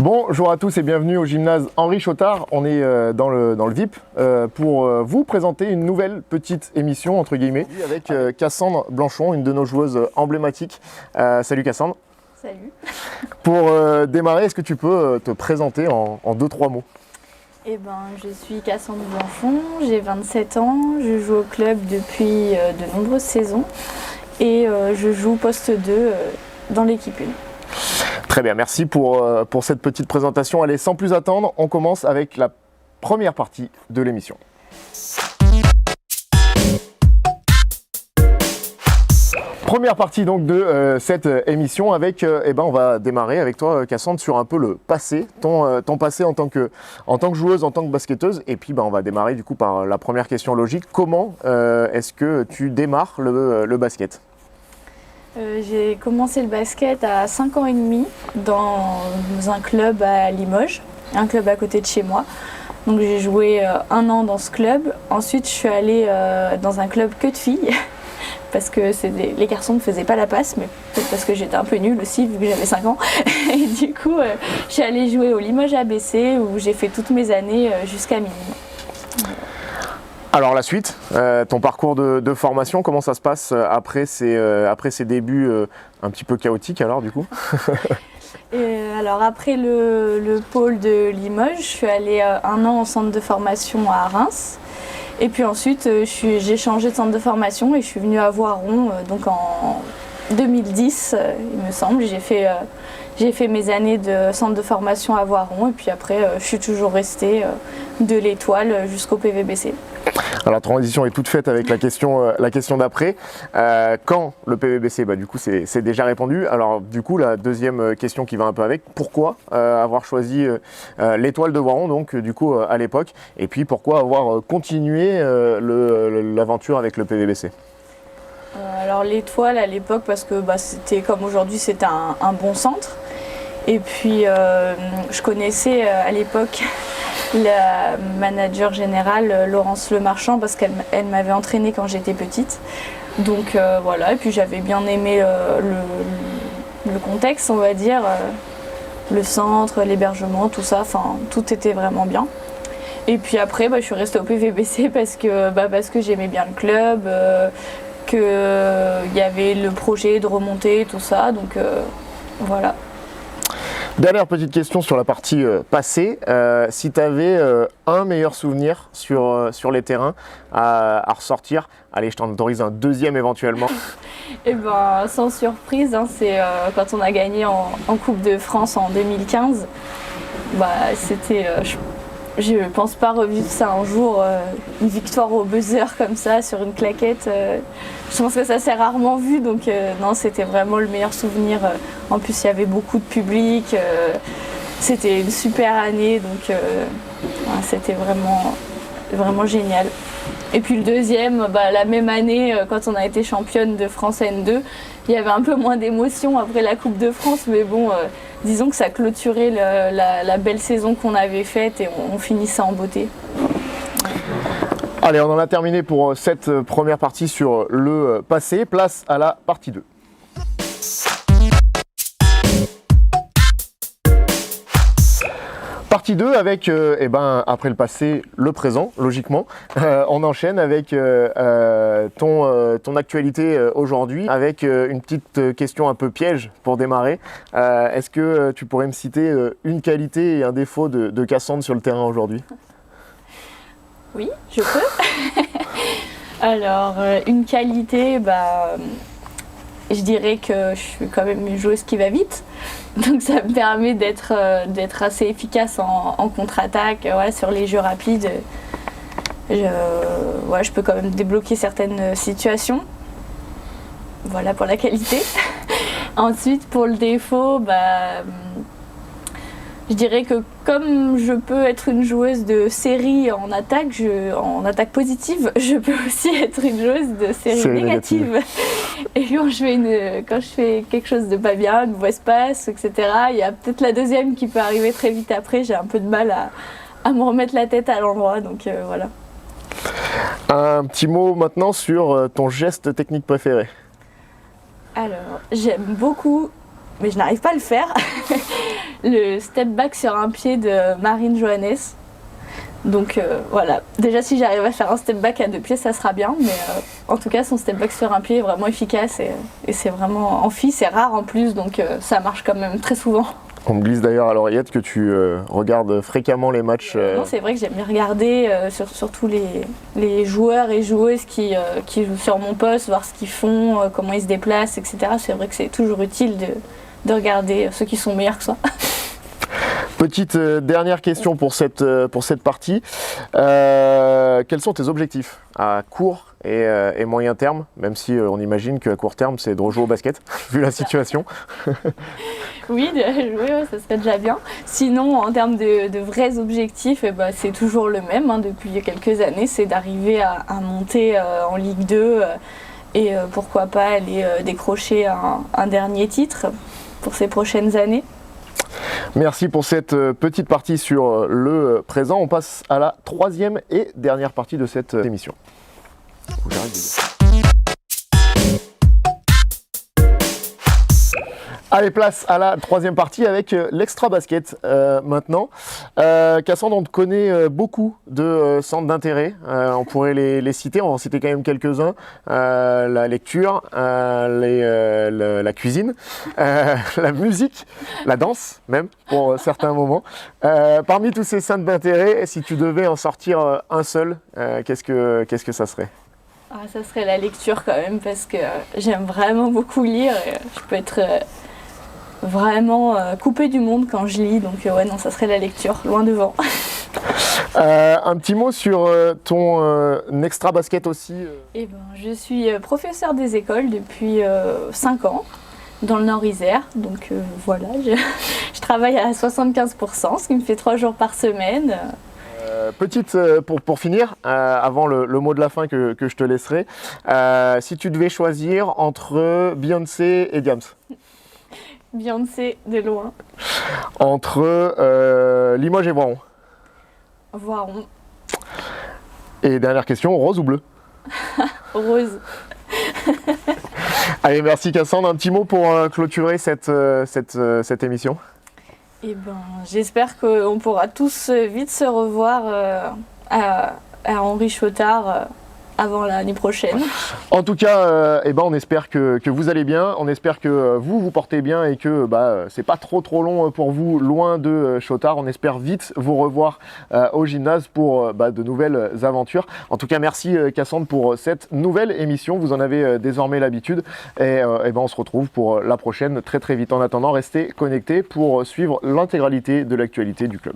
Bonjour à tous et bienvenue au gymnase Henri Chotard. On est dans le VIP pour vous présenter une nouvelle petite émission entre guillemets avec Cassandre Blanchon, une de nos joueuses emblématiques. Salut Cassandre. Salut. Pour démarrer, est-ce que tu peux te présenter en 2-3 mots? Eh ben, je suis Cassandre Blanchon, j'ai 27 ans, je joue au club depuis de nombreuses saisons et je joue poste 2 dans l'équipe 1. Très bien, merci pour cette petite présentation. Allez, sans plus attendre, on commence avec la première partie de l'émission. Première partie donc de cette émission avec, on va démarrer avec toi Cassandre sur un peu le passé, ton passé en tant que joueuse, en tant que basketteuse, et puis on va démarrer du coup par la première question logique. Comment est-ce que tu démarres le basket? J'ai commencé le basket à 5 ans et demi dans un club à Limoges, un club à côté de chez moi. Donc j'ai joué 1 an dans ce club. Ensuite je suis allée dans un club que de filles parce que les garçons ne faisaient pas la passe, mais peut-être parce que j'étais un peu nulle aussi vu que j'avais 5 ans. Et du coup je suis allée jouer au Limoges ABC où j'ai fait toutes mes années jusqu'à minuit. Alors la suite, ton parcours de formation, comment ça se passe après ces débuts un petit peu chaotiques alors du coup? Alors après le pôle de Limoges, je suis allée 1 an en centre de formation à Reims. Et puis ensuite, j'ai changé de centre de formation et je suis venue à Voiron donc en 2010, il me semble. J'ai fait mes années de centre de formation à Voiron et puis après, je suis toujours restée de l'Étoile jusqu'au PVBC. Alors la transition est toute faite avec la question d'après. Quand le PVBC, du coup c'est déjà répondu. Alors du coup la deuxième question qui va un peu avec, pourquoi avoir choisi l'Étoile de Voiron donc du coup à l'époque, et puis pourquoi avoir continué l'aventure avec le PVBC? Alors l'Étoile à l'époque parce que c'était comme aujourd'hui, c'était un bon centre. Et puis je connaissais à l'époque la manager générale Laurence Lemarchand parce qu'elle m'avait entraînée quand j'étais petite. Donc voilà, et puis j'avais bien aimé le contexte, on va dire, le centre, l'hébergement, tout ça, enfin tout était vraiment bien. Et puis après, je suis restée au PVBC parce que j'aimais bien le club, qu'il y avait le projet de remonter, tout ça, donc voilà. Dernière petite question sur la partie passée, si tu avais un meilleur souvenir sur les terrains à ressortir, allez je t'en autorise un deuxième éventuellement. Eh ben sans surprise, c'est quand on a gagné en Coupe de France en 2015, c'était... je pense pas revivre ça un jour, une victoire au buzzer comme ça sur une claquette. Je pense que ça s'est rarement vu, donc non, c'était vraiment le meilleur souvenir. En plus, il y avait beaucoup de public, c'était une super année, donc c'était vraiment génial. Et puis le deuxième, la même année, quand on a été championne de France N2, il y avait un peu moins d'émotion après la Coupe de France, mais bon, disons que ça clôturait la belle saison qu'on avait faite et on finissait en beauté. Allez, on en a terminé pour cette première partie sur le passé. Place à la partie 2. Partie 2 avec, après le passé, le présent, logiquement. On enchaîne avec ton actualité aujourd'hui, avec une petite question un peu piège pour démarrer. Est-ce que tu pourrais me citer une qualité et un défaut de Cassandre sur le terrain aujourd'hui? Oui, je peux. Alors, une qualité, je dirais que je suis quand même une joueuse qui va vite. Donc ça me permet d'être assez efficace en contre-attaque, sur les jeux rapides. Je peux quand même débloquer certaines situations. Voilà pour la qualité. Ensuite, pour le défaut, je dirais que comme je peux être une joueuse de série en attaque positive, je peux aussi être une joueuse de série négative. Et quand je fais quelque chose de pas bien, une mauvaise passe, etc., il y a peut-être la deuxième qui peut arriver très vite après. J'ai un peu de mal à me remettre la tête à l'endroit, donc voilà. Un petit mot maintenant sur ton geste technique préféré. Alors, j'aime beaucoup, mais je n'arrive pas à le faire. le step back sur un pied de Marine Johannes. Donc voilà, déjà si j'arrive à faire un step back à 2 pieds, ça sera bien, mais en tout cas son step back sur un pied est vraiment efficace et c'est vraiment amphi, c'est rare en plus, donc ça marche quand même très souvent. On me glisse d'ailleurs à l'oreillette que tu regardes fréquemment les matchs. Non, c'est vrai que j'aime bien regarder surtout les joueurs et joueuses qui jouent sur mon poste, voir ce qu'ils font, comment ils se déplacent, etc. C'est vrai que c'est toujours utile de regarder ceux qui sont meilleurs que soi. Petite dernière question pour cette partie. Quels sont tes objectifs à court et moyen terme, même si on imagine qu'à court terme c'est de rejouer au basket, vu la situation. Oui, de jouer, ouais, ça serait déjà bien. Sinon, en termes de vrais objectifs, c'est toujours le même hein, depuis quelques années, c'est d'arriver à monter en Ligue 2 et pourquoi pas aller décrocher un dernier titre pour ces prochaines années. Merci pour cette petite partie sur le présent. On passe à la 3e et dernière partie de cette émission. Allez, place à la 3e partie avec l'extra basket maintenant. Cassandre, on te connaît beaucoup de centres d'intérêt. On pourrait les citer, on va en citer quand même quelques-uns. La lecture, la cuisine, la musique, la danse même pour certains moments. Parmi tous ces centres d'intérêt, si tu devais en sortir un seul, qu'est-ce que ça serait ? Ah, ça serait la lecture quand même parce que j'aime vraiment beaucoup lire et je peux être vraiment coupée du monde quand je lis, donc ouais non, ça serait la lecture, loin devant. Un petit mot sur ton extra basket aussi. Eh ben, je suis professeure des écoles depuis 5 ans dans le Nord-Isère, donc voilà, je travaille à 75%, ce qui me fait 3 jours par semaine. Petite, pour finir, avant le mot de la fin que je te laisserai, si tu devais choisir entre Beyoncé et Diams. Beyoncé de loin. Entre Limoges et Voiron. Voiron. Et dernière question, rose ou bleu? Rose. Allez, merci Cassandre. Un petit mot pour clôturer cette émission. Eh ben, j'espère qu'on pourra tous vite se revoir à Henri Chotard avant l'année prochaine. En tout cas, on espère que vous allez bien, on espère que vous portez bien et que c'est pas trop long pour vous, loin de Chotard. On espère vite vous revoir au gymnase pour de nouvelles aventures. En tout cas, merci Cassandre pour cette nouvelle émission. Vous en avez désormais l'habitude et on se retrouve pour la prochaine très vite. En attendant, restez connectés pour suivre l'intégralité de l'actualité du club.